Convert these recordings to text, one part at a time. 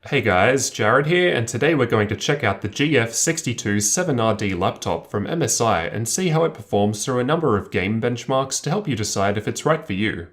Hey guys, Jared here, and today we're going to check out the GF62 7RD laptop from MSI and see how it performs through a number of game benchmarks to help you decide if it's right for you.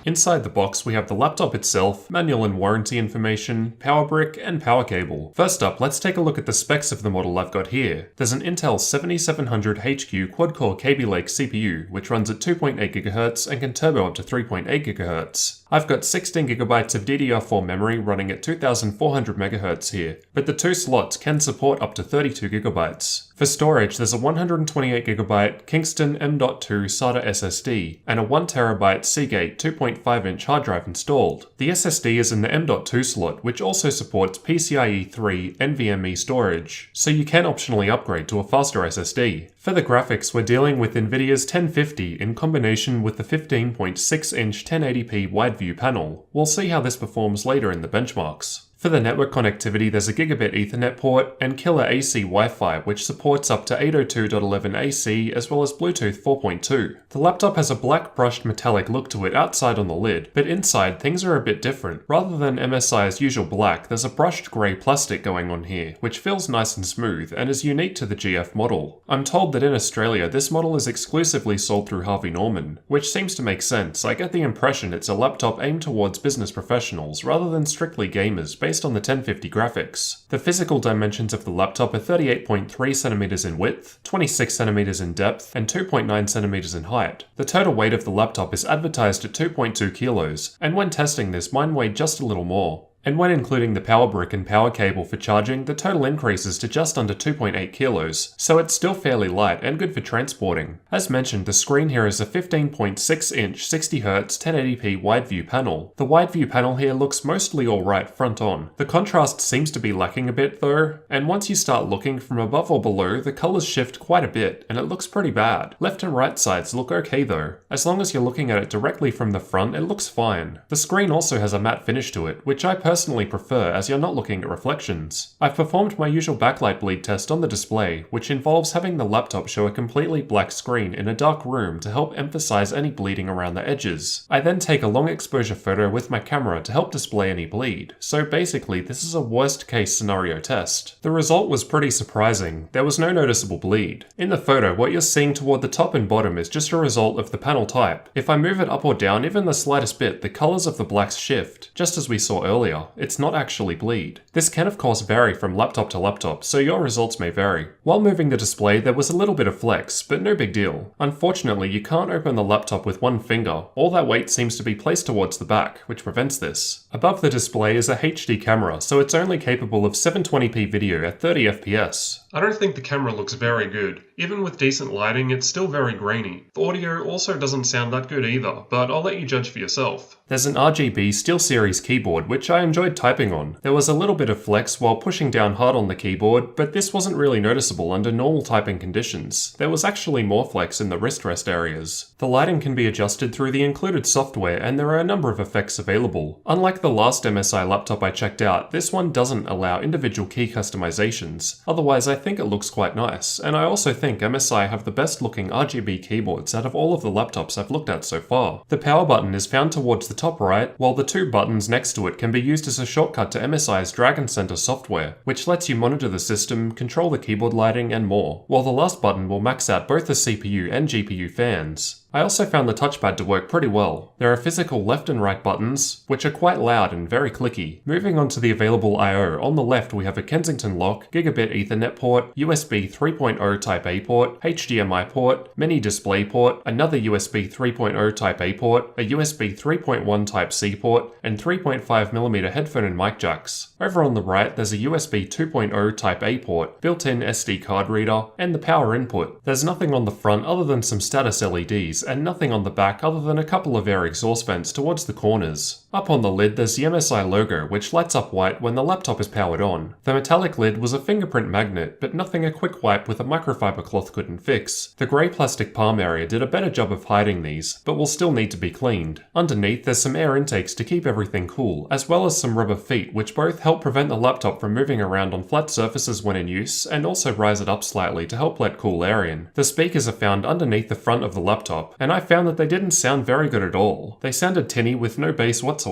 Inside the box, we have the laptop itself, manual and warranty information, power brick, and power cable. First up, let's take a look at the specs of the model I've got here. There's an Intel 7700HQ quad-core Kaby Lake CPU, which runs at 2.8 GHz and can turbo up to 3.8 GHz. I've got 16GB of DDR4 memory running at 2400 MHz here, but the two slots can support up to 32GB. For storage, there's a 128GB Kingston M.2 SATA SSD and a 1TB Seagate 2.5-inch hard drive installed. The SSD is in the M.2 slot, which also supports PCIe 3 NVMe storage, so you can optionally upgrade to a faster SSD. For the graphics, we're dealing with Nvidia's 1050 in combination with the 15.6-inch 1080p wide view panel. We'll see how this performs later in the benchmarks. For the network connectivity, there's a gigabit Ethernet port and killer AC Wi-Fi, which supports up to 802.11ac as well as Bluetooth 4.2. The laptop has a black brushed metallic look to it outside on the lid, but inside things are a bit different. Rather than MSI's usual black, there's a brushed grey plastic going on here, which feels nice and smooth and is unique to the GF model. I'm told that in Australia this model is exclusively sold through Harvey Norman, which seems to make sense. I get the impression it's a laptop aimed towards business professionals rather than strictly gamers based on the 1050 graphics. The physical dimensions of the laptop are 38.3cm in width, 26cm in depth, and 2.9cm in height. The total weight of the laptop is advertised at 2.2 kilos, and when testing this, mine weighed just a little more. And when including the power brick and power cable for charging, the total increases to just under 2.8 kilos, so it's still fairly light and good for transporting. As mentioned, the screen here is a 15.6-inch 60Hz 1080p wide view panel. The wide view panel here looks mostly alright front on. The contrast seems to be lacking a bit though, and once you start looking from above or below, the colours shift quite a bit, and it looks pretty bad. Left and right sides look okay though. As long as you're looking at it directly from the front, it looks fine. The screen also has a matte finish to it, which I personally prefer as you're not looking at reflections. I've performed my usual backlight bleed test on the display, which involves having the laptop show a completely black screen in a dark room to help emphasize any bleeding around the edges. I then take a long exposure photo with my camera to help display any bleed. So basically, this is a worst case scenario test. The result was pretty surprising. There was no noticeable bleed. In the photo, what you're seeing toward the top and bottom is just a result of the panel type. If I move it up or down even the slightest bit, the colors of the blacks shift, just as we saw earlier. It's not actually bleed. This can of course vary from laptop to laptop, so your results may vary. While moving the display, there was a little bit of flex, but no big deal. Unfortunately, you can't open the laptop with one finger. All that weight seems to be placed towards the back, which prevents this. Above the display is a HD camera, so it's only capable of 720p video at 30 FPS. I don't think the camera looks very good. Even with decent lighting, it's still very grainy. The audio also doesn't sound that good either, but I'll let you judge for yourself. There's an RGB SteelSeries keyboard, which I enjoyed typing on. There was a little bit of flex while pushing down hard on the keyboard, but this wasn't really noticeable under normal typing conditions. There was actually more flex in the wrist rest areas. The lighting can be adjusted through the included software, and there are a number of effects available. Unlike the last MSI laptop I checked out, this one doesn't allow individual key customizations. Otherwise, I think it looks quite nice, and I also think MSI have the best looking RGB keyboards out of all of the laptops I've looked at so far. The power button is found towards the top right, while the two buttons next to it can be used as a shortcut to MSI's Dragon Center software, which lets you monitor the system, control the keyboard lighting, and more, while the last button will max out both the CPU and GPU fans. I also found the touchpad to work pretty well. There are physical left and right buttons, which are quite loud and very clicky. Moving on to the available I/O, on the left we have a Kensington lock, gigabit Ethernet port, USB 3.0 Type A port, HDMI port, mini display port, another USB 3.0 Type A port, a USB 3.1 Type C port, and 3.5mm headphone and mic jacks. Over on the right there's a USB 2.0 Type A port, built-in SD card reader, and the power input. There's nothing on the front other than some status LEDs, and nothing on the back other than a couple of air exhaust vents towards the corners. Up on the lid there's the MSI logo, which lights up white when the laptop is powered on. The metallic lid was a fingerprint magnet, but nothing a quick wipe with a microfiber cloth couldn't fix. The grey plastic palm area did a better job of hiding these, but will still need to be cleaned. Underneath there's some air intakes to keep everything cool, as well as some rubber feet which both help prevent the laptop from moving around on flat surfaces when in use, and also rise it up slightly to help let cool air in. The speakers are found underneath the front of the laptop, and I found that they didn't sound very good at all. They sounded tinny with no bass whatsoever.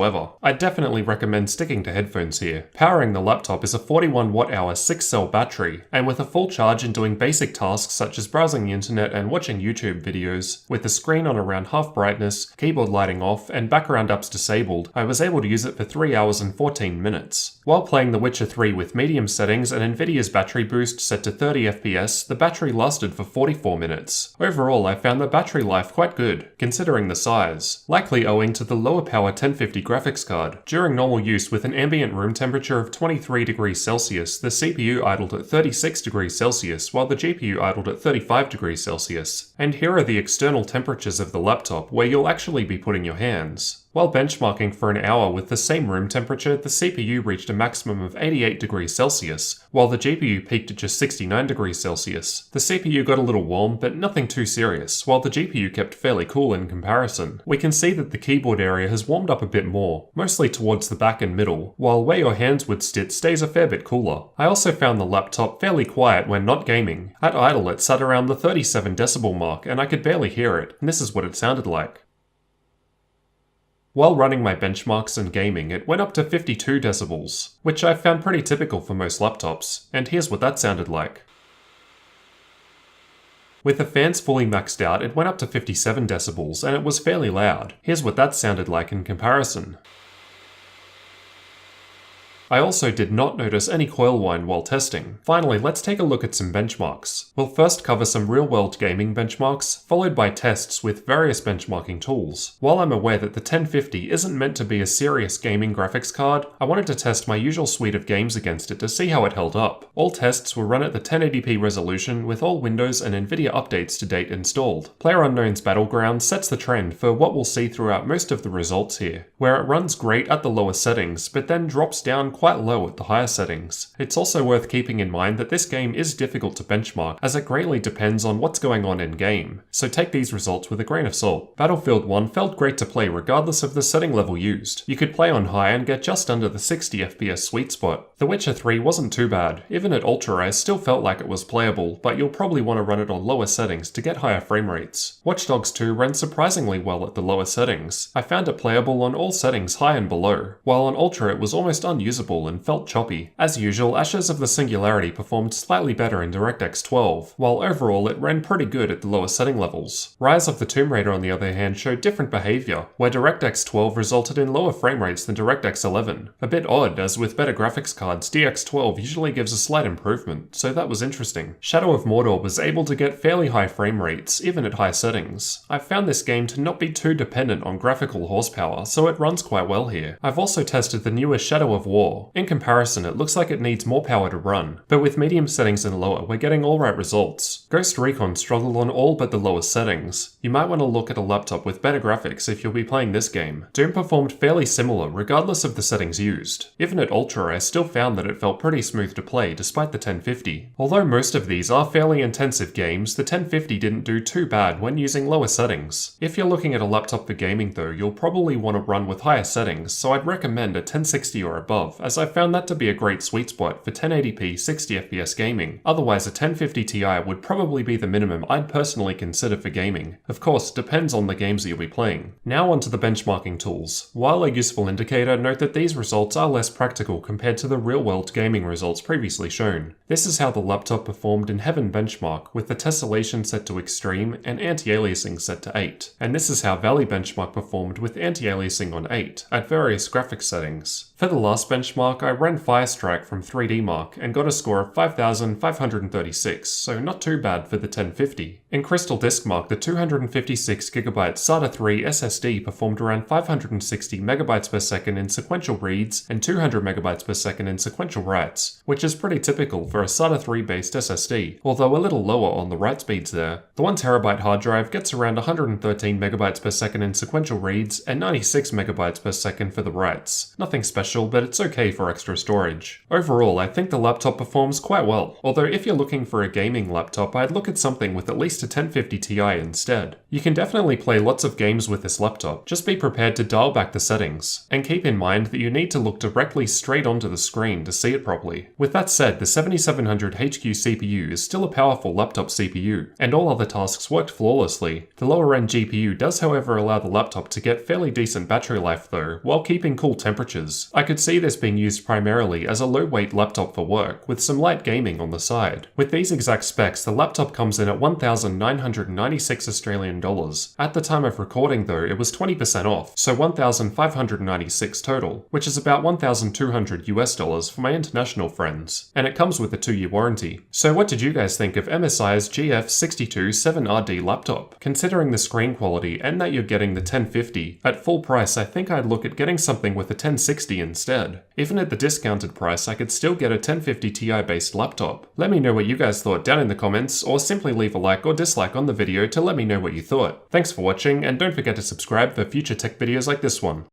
I definitely recommend sticking to headphones here. Powering the laptop is a 41 watt-hour 6-cell battery, and with a full charge and doing basic tasks such as browsing the internet and watching YouTube videos, with the screen on around half brightness, keyboard lighting off, and background apps disabled, I was able to use it for 3 hours and 14 minutes. While playing The Witcher 3 with medium settings and Nvidia's battery boost set to 30 FPS, the battery lasted for 44 minutes. Overall, I found the battery life quite good, considering the size, likely owing to the lower power 1050 graphics card. During normal use with an ambient room temperature of 23 degrees Celsius, the CPU idled at 36 degrees Celsius while the GPU idled at 35 degrees Celsius. And here are the external temperatures of the laptop where you'll actually be putting your hands. While benchmarking for an hour with the same room temperature, the CPU reached a maximum of 88 degrees Celsius, while the GPU peaked at just 69 degrees Celsius. The CPU got a little warm, but nothing too serious, while the GPU kept fairly cool in comparison. We can see that the keyboard area has warmed up a bit more, mostly towards the back and middle, while where your hands would sit stays a fair bit cooler. I also found the laptop fairly quiet when not gaming. At idle it sat around the 37 decibel mark, and I could barely hear it, and this is what it sounded like. While running my benchmarks and gaming, it went up to 52 decibels, which I found pretty typical for most laptops, and here's what that sounded like. With the fans fully maxed out, it went up to 57 decibels, and it was fairly loud. Here's what that sounded like in comparison. I also did not notice any coil whine while testing. Finally, let's take a look at some benchmarks. We'll first cover some real-world gaming benchmarks, followed by tests with various benchmarking tools. While I'm aware that the 1050 isn't meant to be a serious gaming graphics card, I wanted to test my usual suite of games against it to see how it held up. All tests were run at the 1080p resolution with all Windows and Nvidia updates to date installed. PlayerUnknown's Battlegrounds sets the trend for what we'll see throughout most of the results here, where it runs great at the lower settings, but then drops down quite low at the higher settings. It's also worth keeping in mind that this game is difficult to benchmark as it greatly depends on what's going on in game, so take these results with a grain of salt. Battlefield 1 felt great to play regardless of the setting level used. You could play on high and get just under the 60 FPS sweet spot. The Witcher 3 wasn't too bad. Even at Ultra I still felt like it was playable, but you'll probably want to run it on lower settings to get higher frame rates. Watch Dogs 2 ran surprisingly well at the lower settings. I found it playable on all settings high and below, while on Ultra it was almost unusable and felt choppy. As usual, Ashes of the Singularity performed slightly better in DirectX 12, while overall it ran pretty good at the lower setting levels. Rise of the Tomb Raider on the other hand showed different behavior, where DirectX 12 resulted in lower frame rates than DirectX 11. A bit odd, as with better graphics cards, DX12 usually gives a slight improvement, so that was interesting. Shadow of Mordor was able to get fairly high frame rates, even at high settings. I found this game to not be too dependent on graphical horsepower, so it runs quite well here. I've also tested the newer Shadow of War. In comparison, it looks like it needs more power to run, but with medium settings and lower, we're getting alright results. Ghost Recon struggled on all but the lower settings. You might want to look at a laptop with better graphics if you'll be playing this game. Doom performed fairly similar regardless of the settings used. Even at Ultra, I still found that it felt pretty smooth to play despite the 1050. Although most of these are fairly intensive games, the 1050 didn't do too bad when using lower settings. If you're looking at a laptop for gaming though, you'll probably want to run with higher settings, so I'd recommend a 1060 or above, as I found that to be a great sweet spot for 1080p 60fps gaming. Otherwise, a 1050 Ti would probably be the minimum I'd personally consider for gaming. Of course, depends on the games that you'll be playing. Now onto the benchmarking tools. While a useful indicator, note that these results are less practical compared to the real-world gaming results previously shown. This is how the laptop performed in Heaven benchmark, with the tessellation set to extreme and anti-aliasing set to 8. And this is how Valley benchmark performed with anti-aliasing on 8, at various graphics settings. For the last benchmark, I ran Firestrike from 3D Mark and got a score of 5,536, so not too bad for the 1050. In Crystal Disk Mark, the 256GB SATA 3 SSD performed around 560 MB per second in sequential reads and 200 MB per second in sequential writes, which is pretty typical for a SATA 3 based SSD, although a little lower on the write speeds there. The 1TB hard drive gets around 113 MB per second in sequential reads and 96 MB per second for the writes. Nothing special, but it's okay for extra storage. Overall, I think the laptop performs quite well, although if you're looking for a gaming laptop, I'd look at something with at least a 1050 Ti instead. You can definitely play lots of games with this laptop, just be prepared to dial back the settings, and keep in mind that you need to look directly straight onto the screen to see it properly. With that said, the 7700 HQ CPU is still a powerful laptop CPU, and all other tasks worked flawlessly. The lower end GPU does however allow the laptop to get fairly decent battery life though, while keeping cool temperatures. I could see this being used primarily as a low-weight laptop for work, with some light gaming on the side. With these exact specs, the laptop comes in at $1,996 Australian dollars. At the time of recording though, it was 20% off, so $1,596 total, which is about $1,200 US dollars for my international friends, and it comes with a 2-year warranty. So what did you guys think of MSI's GF62 7RD laptop? Considering the screen quality and that you're getting the 1050, at full price I think I'd look at getting something with a 1060 instead. Even at the discounted price, I could still get a 1050 Ti based laptop. Let me know what you guys thought down in the comments, or simply leave a like or dislike on the video to let me know what you thought. Thanks for watching, and don't forget to subscribe for future tech videos like this one.